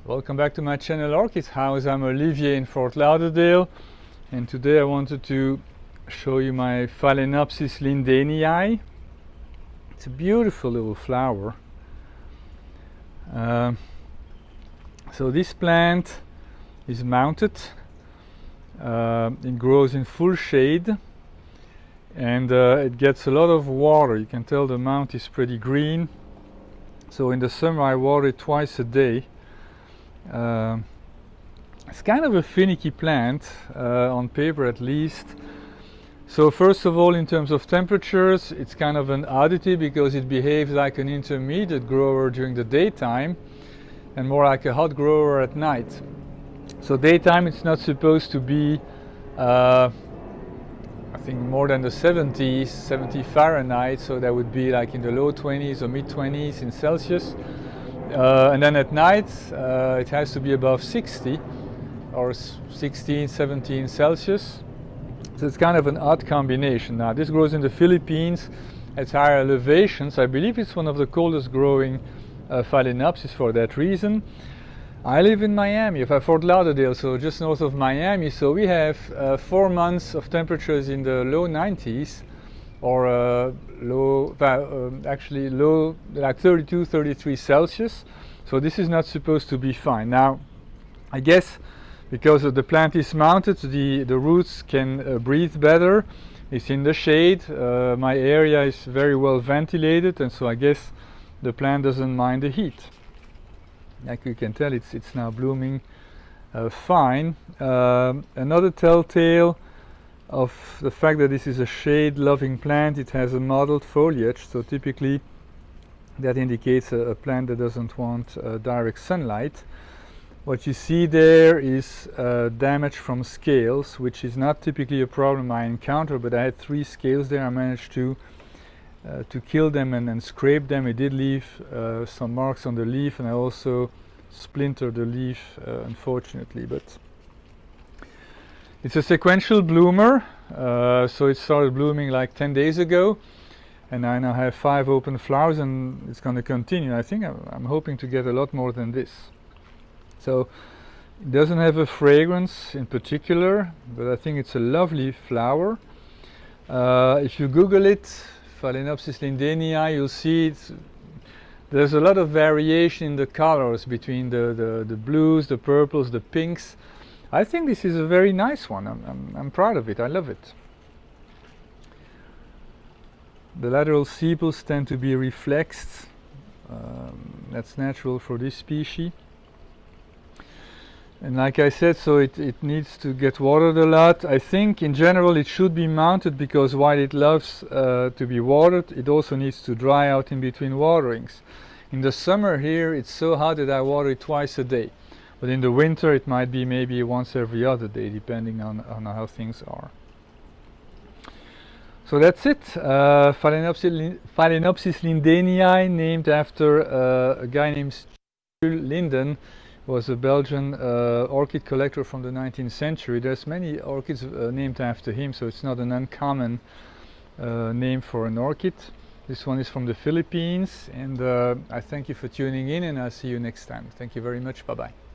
Welcome back to my channel Orchid House. I'm Olivier in Fort Lauderdale, and today I wanted to show you my Phalaenopsis lindenii. It's a beautiful little flower. So this plant is mounted. It grows in full shade, and it gets a lot of water. You can tell the mount is pretty green. So in the summer I water it twice a day. It's kind of a finicky plant, on paper at least. So first of all, in terms of temperatures, it's kind of an oddity because it behaves like an intermediate grower during the daytime and more like a hot grower at night. So daytime it's not supposed to be I think more than the 70s, 70 Fahrenheit, so that would be like in the low 20s or mid 20s in Celsius. And then at night it has to be above 60 or 16, 17 Celsius. So it's kind of an odd combination. Now this grows in the Philippines at higher elevations. I believe it's one of the coldest growing Phalaenopsis for that reason. I live in Miami, Fort Lauderdale, so just north of Miami. So we have 4 months of temperatures in the low 90s, or actually low, like 32, 33 Celsius. So this is not supposed to be fine. Now, I guess because the plant is mounted, the roots can breathe better. It's in the shade. My area is very well ventilated, and so I guess the plant doesn't mind the heat. Like you can tell, it's now blooming fine. Another telltale of the fact that this is a shade-loving plant, it has a mottled foliage. So typically that indicates a plant that doesn't want direct sunlight. What you see there is damage from scales, which is not typically a problem I encounter, but I had 3 scales there. I managed to kill them and scrape them. It did leave some marks on the leaf, and I also splintered the leaf, unfortunately. But it's a sequential bloomer, so it started blooming like 10 days ago, and I now have 5 open flowers, and it's going to continue. I think I'm hoping to get a lot more than this. So it doesn't have a fragrance in particular, but I think it's a lovely flower. If you Google it, Phalaenopsis lindenii, you'll see there's a lot of variation in the colors between the blues, the purples, the pinks. I think this is a very nice one. I'm proud of it. I love it. The lateral sepals tend to be reflexed. That's natural for this species. And like I said, so it needs to get watered a lot. I think in general it should be mounted because while it loves to be watered, it also needs to dry out in between waterings. In the summer here it's so hot that I water it twice a day. But in the winter it might be maybe once every other day, depending on how things are. So that's it. Phalaenopsis lindenii, named after a guy named Linden, was a Belgian orchid collector from the 19th century. There's many orchids named after him, so it's not an uncommon name for an orchid. This one is from the Philippines, and I thank you for tuning in, and I'll see you next time. Thank you very much. Bye bye.